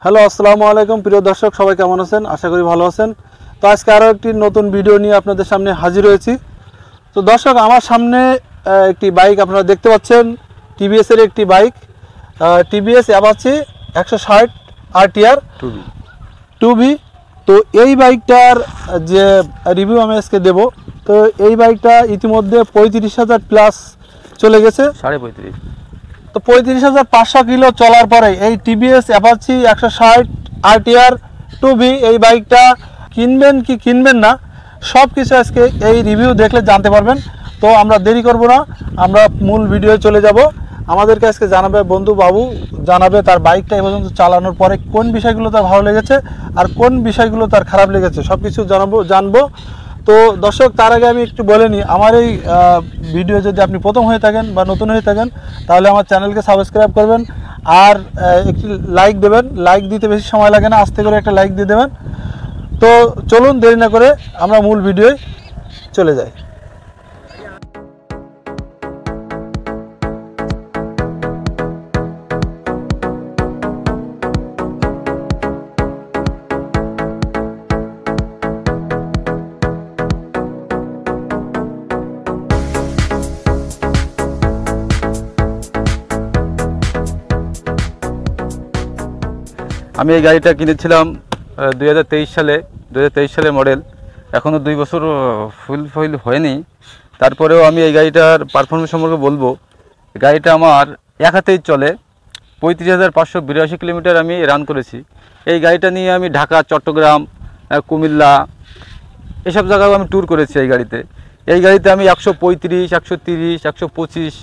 Hello, আসসালামু আলাইকুম প্রিয় দর্শক, সবাই কেমন আছেন? আশা করি ভালো আছেন। তো আজকে আরও একটি নতুন ভিডিও নিয়ে আপনাদের সামনে হাজির হয়েছি। তো দর্শক, আমার সামনে একটি বাইক আপনারা দেখতে পাচ্ছেন, টিভিএসের একটি bike, TVS Apache 160 RTR 2B। তো এই বাইকটার যে রিভিউ আমি আজকে দেব, তো এই বাইকটা ইতিমধ্যে 35,000 প্লাস চলে গেছে, 35.5। তো 35,500 কিলো চলার পরে এই টিভিএস অ্যাপাচি 160 RTR 2B এই বাইকটা কিনবেন কি কিনবেন না, সব কিছু আজকে এই রিভিউ দেখলে জানতে পারবেন। তো আমরা দেরি করব না, আমরা মূল ভিডিওয়ে চলে যাব। আমাদেরকে আজকে জানাবে বন্ধু বাবু, জানাবে তার বাইকটা এ পর্যন্ত চালানোর পরে কোন বিষয়গুলো তার ভালো লেগেছে আর কোন বিষয়গুলো তার খারাপ লেগেছে, সব কিছু জানবো। তো দর্শক, তার আগে আমি একটু বলে নিই, আমার এই ভিডিও যদি আপনি প্রথম হয়ে থাকেন বা নতুন হয়ে থাকেন, তাহলে আমার চ্যানেলকে সাবস্ক্রাইব করবেন আর একটি লাইক দেবেন। লাইক দিতে বেশি সময় লাগে না, আস্তে করে একটা লাইক দিয়ে দেবেন। তো চলুন দেরি না করে আমরা মূল ভিডিওয় চলে যাই। আমি এই গাড়িটা কিনেছিলাম 2023 সালে মডেল। এখনও 2 বছর ফুল হয়নি। তারপরেও আমি এই গাড়িটার পারফরমেন্স সম্পর্কে বলবো। গাড়িটা আমার এক হাতেই চলে। 35,582 কিলোমিটার আমি রান করেছি। এই গাড়িটা নিয়ে আমি ঢাকা, চট্টগ্রাম, কুমিল্লা এসব জায়গায় আমি ট্যুর করেছি এই গাড়িতে। এই গাড়িতে আমি 135, 130, 125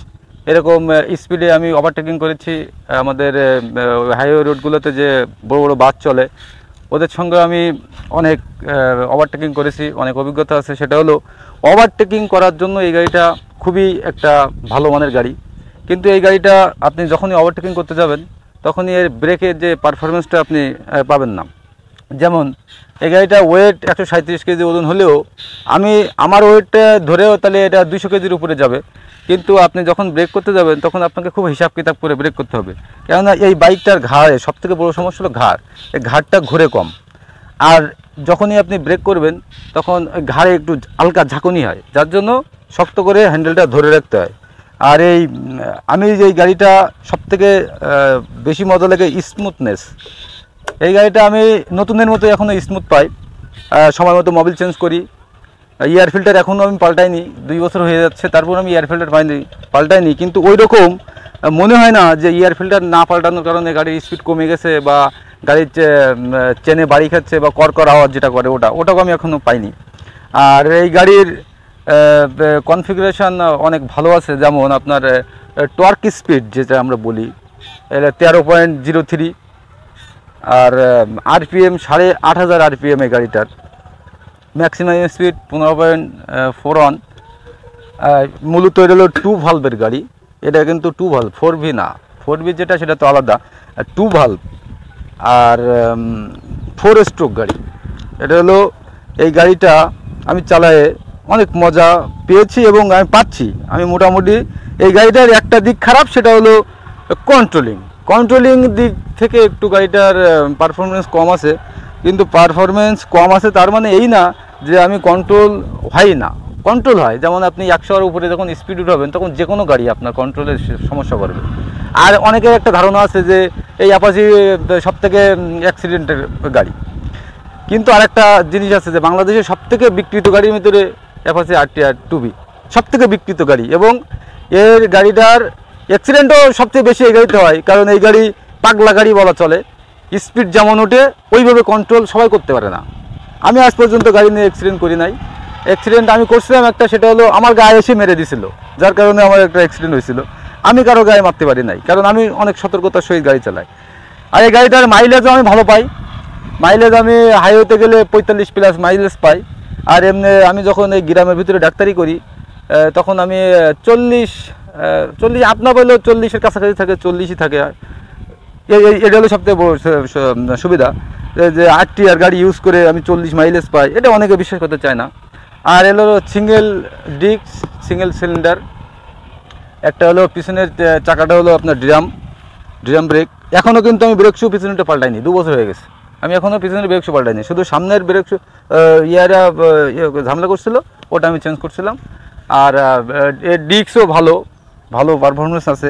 এরকম স্পিডে আমি ওভারটেকিং করেছি। আমাদের হাইওয়ে রোডগুলোতে যে বড় বড় বাস চলে, ওদের সঙ্গে আমি অনেক ওভারটেকিং করেছি, অনেক অভিজ্ঞতা আছে। সেটা হলো, ওভারটেকিং করার জন্য এই গাড়িটা খুবই একটা ভালো মানের গাড়ি। কিন্তু এই গাড়িটা আপনি যখনই ওভারটেকিং করতে যাবেন, তখনই এর ব্রেকের যে পারফরমেন্সটা আপনি পাবেন না। যেমন এই গাড়িটা ওয়েট 137 কেজি ওজন হলেও আমার ওয়েটটা ধরেও তাহলে এটা 200 কেজির উপরে যাবে। কিন্তু আপনি যখন ব্রেক করতে যাবেন, তখন আপনাকে খুব হিসাব কিতাব করে ব্রেক করতে হবে। কেননা এই বাইকটার ঘাড়ে সবথেকে বড় সমস্যা হলো ঘাড়। এই ঘাড়টা ঘুরে কম, আর যখনই আপনি ব্রেক করবেন তখন ঘাড়ে একটু হালকা ঝাঁকুনি হয়, যার জন্য শক্ত করে হ্যান্ডেলটা ধরে রাখতে হয়। আর আমি যে গাড়িটা সবথেকে বেশি মজা লাগে স্মুথনেস। এই গাড়িটা আমি নতুনের মতো এখনও স্মুথ পাই। সময় মতো মোবিল চেঞ্জ করি। এয়ার ফিল্টার এখনও আমি পাল্টাইনি, 2 বছর হয়ে যাচ্ছে, তারপর আমি এয়ার ফিল্টার পাল্টাইনি। কিন্তু ওই রকম মনে হয় না যে এয়ার ফিল্টার না পাল্টানোর কারণে গাড়ির স্পিড কমে গেছে বা গাড়ির চেনে বাড়ি খাচ্ছে বা কর আওয়াজ যেটা করে ওটাও আমি এখনও পাইনি। আর এই গাড়ির কনফিগারেশান অনেক ভালো আছে। যেমন আপনার টর্ক স্পিড যেটা আমরা বলি, এটা 13.03, আর RPM 8,500 RPM এই গাড়িটার। Maximum speed 15.41। মূলত এটা হলো 2 ভালভের গাড়ি। এটা কিন্তু 2 ভালভ, 4V না। 4V যেটা সেটা তো আলাদা, 2 ভালভ আর 4 স্ট্রোক গাড়ি। এটা হলো, এই গাড়িটা আমি চালায়ে অনেক মজা পেয়েছি এবং আমি পাচ্ছি। আমি মোটামুটি এই গাড়িটার একটা দিক খারাপ, সেটা হলো কন্ট্রোলিং দিক থেকে একটু গাড়িটার পারফরমেন্স কম আছে। কিন্তু পারফরমেন্স কম আছে তার মানে এই না যে আমি কন্ট্রোল হয়। যেমন আপনি 100-এর উপরে যখন স্পিড উঠাবেন, তখন যে কোনো গাড়ি আপনার কন্ট্রোলের সমস্যা করবে। আর অনেকের একটা ধারণা আছে যে এই অ্যাপাচি সবথেকে অ্যাক্সিডেন্টের গাড়ি। কিন্তু আরেকটা জিনিস আছে যে বাংলাদেশের সবথেকে বিক্রিত গাড়ির ভিতরে অ্যাপাচি RTR 2B সবথেকে বিক্রিত গাড়ি, এবং এর গাড়িটার অ্যাক্সিডেন্টও সবচেয়ে বেশি এই গাড়িতে হয়। কারণ এই গাড়ি পাগলা গাড়ি বলা চলে। স্পিড যেমন ওঠে ওইভাবে কন্ট্রোল সবাই করতে পারে না। আমি আজ পর্যন্ত গাড়ি নিয়ে অ্যাক্সিডেন্ট করি নাই। অ্যাক্সিডেন্ট আমি করছিলাম একটা, সেটা হলো আমার গায়ে এসে মেরে দিছিল, যার কারণে আমার একটা অ্যাক্সিডেন্ট হয়েছিল। আমি কারো গায়ে মারতে পারি নাই, কারণ আমি অনেক সতর্কতার সহিত গাড়ি চালাই। আর এই গাড়িটার মাইলেজও আমি ভালো পাই। মাইলেজ আমি হাইওয়েতে গেলে 45+ মাইলেজ পাই। আর এমনি আমি যখন এই গ্রামের ভিতরে ডাক্তারি করি, তখন আমি 40 আপ না পাইলেও 40-এর কাছাকাছি থাকে, 40ই থাকে। এটা হলো সবথেকে বড় সুবিধা যে RTR গাড়ি ইউজ করে আমি 40 মাইলেজ পাই। এটা অনেকে বিশ্বাস করতে চায় না। আর এলো সিঙ্গেল ডিস্ক, সিঙ্গেল সিলিন্ডার। একটা হলো পিছনের চাকাটা হলো আপনার ড্রাম ব্রেক, এখনও কিন্তু আমি ব্রেক শু পিছনেটা পাল্টাইনি, 2 বছর হয়ে গেছে। আমি এখনও পিছনের ব্রেক শু পাল্টাইনি, শুধু সামনের ব্রেক শু ইয়ারা ঝামেলা করছিল, ওটা আমি চেঞ্জ করছিলাম। আর এর ডিস্কও ভালো ভালো পারফরমেন্স আছে,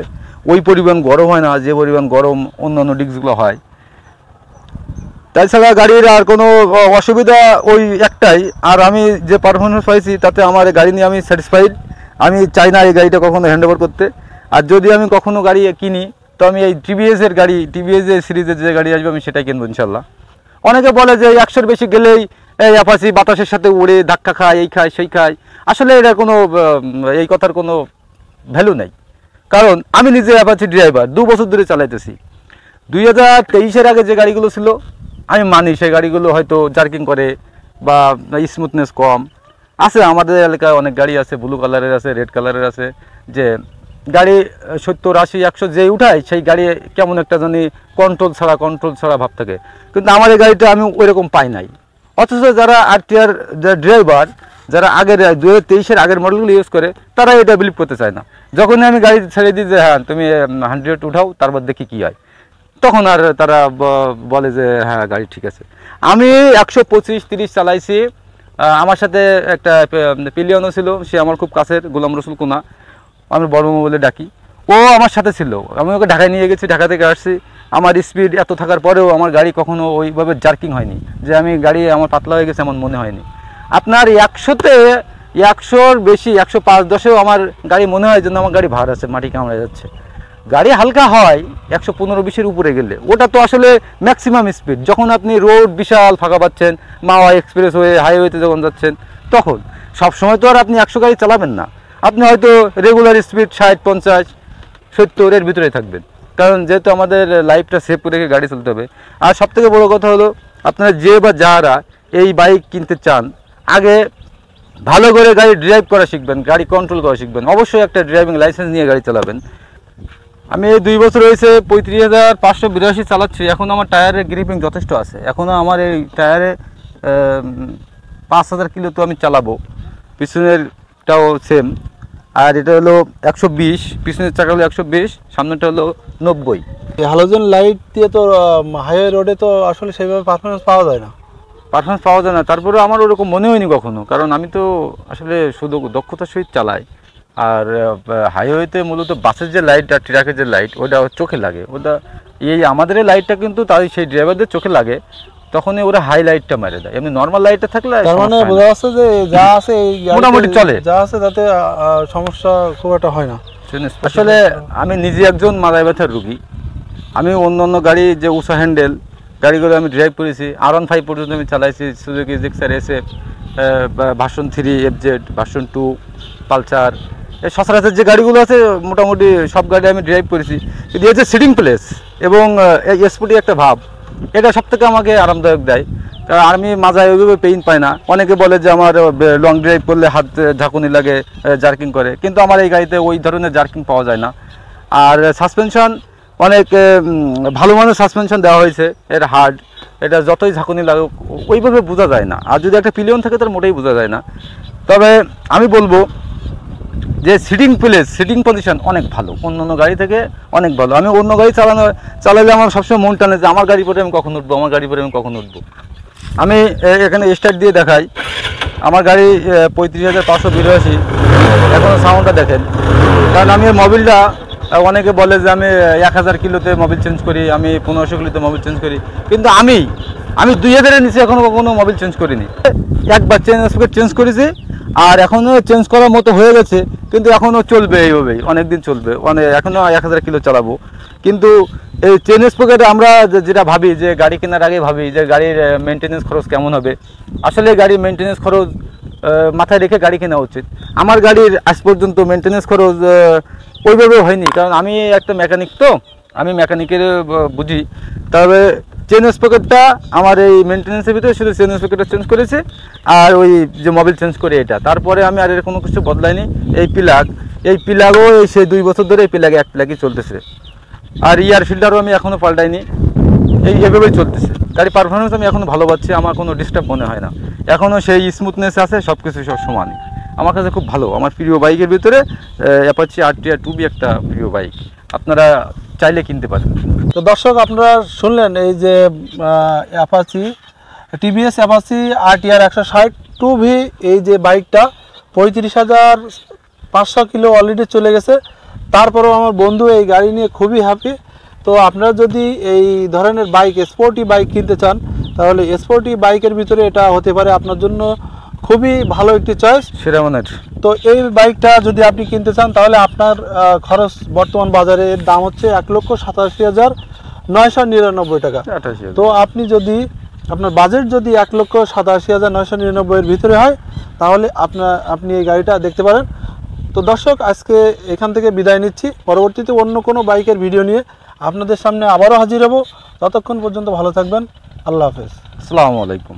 ওই পরিমাণ গরম হয় না যে পরিমাণ গরম অন্যান্য ডিস্কগুলো হয়। তাছাড়া গাড়ির আর কোনো অসুবিধা ওই একটাই, আর আমি যে পারফরমেন্স পাইছি তাতে আমার গাড়ি নিয়ে আমি স্যাটিসফাইড। আমি চাই না এই গাড়িটা কখনো হ্যান্ড ওভার করতে। আর যদি আমি কখনো গাড়ি কিনি তো আমি এই টিভিএসের গাড়ি, টিভিএস সিরিজের যে গাড়ি আসবে আমি সেটাই কিনবো ইনশাল্লাহ। অনেকে বলে যে 100-র বেশি গেলেই এই অ্যাপাচি বাতাসের সাথে উড়ে ধাক্কা খায়, এই খায় সেই খায়। আসলে এটা কোনো এই কথার কোনো ভ্যালু নেই, কারণ আমি নিজে অ্যাপাচি ড্রাইভার, 2 বছর ধরে চালাইতেছি। 2023-এর আগে যে গাড়িগুলো ছিল আমি মানি সেই গাড়িগুলো হয়তো জার্কিং করে বা স্মুথনেস কম আছে। আমাদের এলাকায় অনেক গাড়ি আছে, ব্লু কালারের আছে, রেড কালারের আছে, যে গাড়ি 70-80-100 যে উঠায় সেই গাড়ি কেমন একটা জানি কন্ট্রোল ছাড়া ভাব থাকে, কিন্তু আমার এই গাড়িটা আমি ওইরকম পাই নাই। অথচ যারা আরটিআর ড্রাইভার, যারা আগের 2023-এর আগের মডেলগুলো ইউজ করে, তারা এটা বিলিভ করতে চায় না। যখনই আমি গাড়ি ছেড়ে দিই যে হ্যাঁ তুমি 100 উঠাও, তারপর দেখি কী হয়, তখন আর তারা বলে যে হ্যাঁ গাড়ি ঠিক আছে। আমি 125-30 চালাইছি। আমার সাথে একটা পিলিয়নও ছিল, সে আমার খুব কাছের, গোলাম রসুল কোনা, আমি বড় বলে ডাকি, ও আমার সাথে ছিল। আমি ওকে ঢাকায় নিয়ে গেছি, ঢাকা থেকে আসছি। আমার স্পিড এত থাকার পরেও আমার গাড়ি কখনো ওইভাবে জার্কিং হয়নি, যে আমি গাড়ি আমার পাতলা হয়ে গেছে এমন মনে হয়নি। আপনার 100-র বেশি, 105-10-এও আমার গাড়ি মনে হয় যেন আমার গাড়ি ভার আছে, মাটি কামড়ে যাচ্ছে। গাড়ি হালকা হয় 115-20-এর উপরে গেলে, ওটা তো আসলে ম্যাক্সিমাম স্পিড। যখন আপনি রোড বিশাল ফাঁকা পাচ্ছেন, মাওয়া এক্সপ্রেসওয়ে, হাইওয়েতে যখন যাচ্ছেন, তখন সবসময় তো আর আপনি 100 গাড়ি চালাবেন না। আপনি হয়তো রেগুলার স্পিড 60-50-70 এর ভিতরে থাকবেন, কারণ যেহেতু আমাদের লাইফটা সেভ করে রেখে গাড়ি চলতে হবে। আর সবথেকে বড় কথা হলো, আপনারা যে বা যারা এই বাইক কিনতে চান, আগে ভালো করে গাড়ি ড্রাইভ করা শিখবেন, গাড়ি কন্ট্রোল করা শিখবেন। অবশ্যই একটা ড্রাইভিং লাইসেন্স নিয়ে গাড়ি চালাবেন। আমি এই 2 বছর হয়েছে 35,582 চালাচ্ছি। এখন আমার টায়ারের গ্রিপিং যথেষ্ট আছে, এখনও আমার এই টায়ারে 5,000 কিলো তো আমি চালাবো। পিছনেরটাও সেম, আর এটা হলো 120, পিছনের চাকা হলো 120, সামনেটা হলো 90। হ্যালোজেন লাইট দিয়ে তো হাইওয়ে রোডে তো আসলে সেইভাবে পারফরমেন্স পাওয়া যায় না। তারপরে আমার ওরকম মনে হয়নি কখনো, কারণ আমি তো আসলে শুধু দক্ষতার সহিত চালাই। আর হাইওয়েতে মূলত বাসের যে লাইট আর ট্রাকের যে লাইট, ওটা চোখে লাগে। ওটা এই আমাদের এই লাইটটা কিন্তু তাই সেই ড্রাইভারদের চোখে লাগে, তখনই ওরা হাই লাইটটা মেরে দেয়। এমনি নর্মাল লাইটটা থাকলে তার মানে বোঝা যাচ্ছে যে যা আছে এই মোটামুটি চলে, যা আছে তাতে সমস্যা খুব একটা হয় না। আসলে আমি নিজে একজন মাথায় ব্যথার রুগী। আমি অন্য গাড়ি যে উষা হ্যান্ডেল গাড়িগুলো আমি ড্রাইভ করেছি, R15 পর্যন্ত আমি চালাইছি, Suzuki Gixxer SF, version 3 FZ, version 2 Pulsar, এই সচরাচর যে গাড়িগুলো আছে মোটামুটি সব গাড়ি আমি ড্রাইভ করেছি। কিন্তু এই যে সিটিং প্লেস এবং এই স্পোর্টি একটা ভাব, এটা সবথেকে আমাকে আরামদায়ক দেয়। কারণ আমি মাজায় ওইভাবে পেইন পাই না। অনেকে বলে যে আমার লং ড্রাইভ করলে হাত ঝাঁকুনি লাগে, জার্কিং করে, কিন্তু আমার এই গাড়িতে ওই ধরনের জার্কিং পাওয়া যায় না। আর সাসপেনশন অনেক ভালো মানের সাসপেনশন দেওয়া হয়েছে, এটা হার্ড, এটা যতই ঝাঁকুনি লাগুক ওইভাবে বোঝা যায় না। আর যদি একটা পিলিয়ন থাকে তার মোটেই বোঝা যায় না। তবে আমি বলবো যে সিটিং পজিশন অনেক ভালো, অন্য গাড়ি থেকে অনেক ভালো। আমি অন্য গাড়ি চালালে আমার সবসময় মন টানে যে আমার গাড়ি পরে আমি কখন উঠবো, আমি এখানে স্টার্ট দিয়ে দেখাই। আমার গাড়ি 35,582, এখনও সাউন্ডটা দেখেন। কারণ আমি মোবিলটা, অনেকে বলে যে আমি 1000 কিলোতে মোবিল চেঞ্জ করি, আমি 1500 কিলোতে মোবিল চেঞ্জ করি, কিন্তু আমি 2000-এর নিচে এখনও কখনো মোবিল চেঞ্জ করিনি। একবার চেঞ্জ করেছি, আর এখনও চেঞ্জ করার মতো হয়ে গেছে, কিন্তু এখনও চলবে এইভাবেই, অনেক দিন চলবে। এখনও 1000 কিলো চালাবো। কিন্তু এই চেন স্পকেটে আমরা যেটা ভাবি, যে গাড়ি কেনার আগে ভাবি যে গাড়ির মেনটেন্যান্স খরচ কেমন হবে। আসলে গাড়ির মেনটেন্যান্স খরচ মাথায় রেখে গাড়ি কেনা উচিত। আমার গাড়ির আজ পর্যন্ত মেনটেন্যান্স খরচ ওইভাবে হয়নি, কারণ আমি একটা মেকানিক, তো আমি মেকানিকের বুঝি। তবে চেন স্পকেটটা আমার এই মেনটেন্যান্সের ভিতরে শুধু চেন স্পকেটটা চেঞ্জ করেছে, আর ওই যে মোবিল চেঞ্জ করে এটা, তারপরে আমি আর এর কোনো কিছু বদলাইনি। এই প্লাগও সেই 2 বছর ধরে এই এক প্লাগই চলতেছে। আর ইয়ার ফিল্টারও আমি এখনও পাল্টাইনি, এভাবেই চলতেছে। গাড়ি পারফরমেন্স আমি এখনও ভালো পাচ্ছি, আমার কোনো ডিস্টার্ব মনে হয় না। এখনও সেই স্মুথনেস আছে, সব কিছু সব সমানই আমার কাছে খুব ভালো। আমার প্রিয় বাইকের ভিতরে অ্যাপাচি RTR 2B একটা প্রিয় বাইক। আপনারা চাইলে কিনতে পারেন। তো দর্শক আপনারা শুনলেন এই যে Apache TVS Apache RTR 160 2V এই যে বাইকটা 35,500 কিলো অলরেডি চলে গেছে। তারপরেও আমার বন্ধু এই গাড়ি নিয়ে খুবই হ্যাপি। তো আপনারা যদি এই ধরনের বাইক স্পোর্টি বাইক কিনতে চান তাহলে স্পোর্টি বাইকের ভিতরে এটা হতে পারে আপনার জন্য খুবই ভালো একটি চয়েস, সেরা মানের। তো এই বাইকটা যদি আপনি কিনতে চান তাহলে আপনার খরচ বর্তমান বাজারে দাম হচ্ছে 1,87,999 টাকা। তো আপনি যদি আপনার বাজেট যদি 1,87,999 এর ভিতরে হয় তাহলে আপনি এই গাড়িটা দেখতে পারেন। তো দর্শক আজকে এখান থেকে বিদায় নিচ্ছি, পরবর্তীতে অন্য কোনো বাইকের ভিডিও নিয়ে আপনাদের সামনে আবারও হাজির হব। ততক্ষণ পর্যন্ত ভালো থাকবেন, আল্লাহ হাফেজ, আসসালামু আলাইকুম।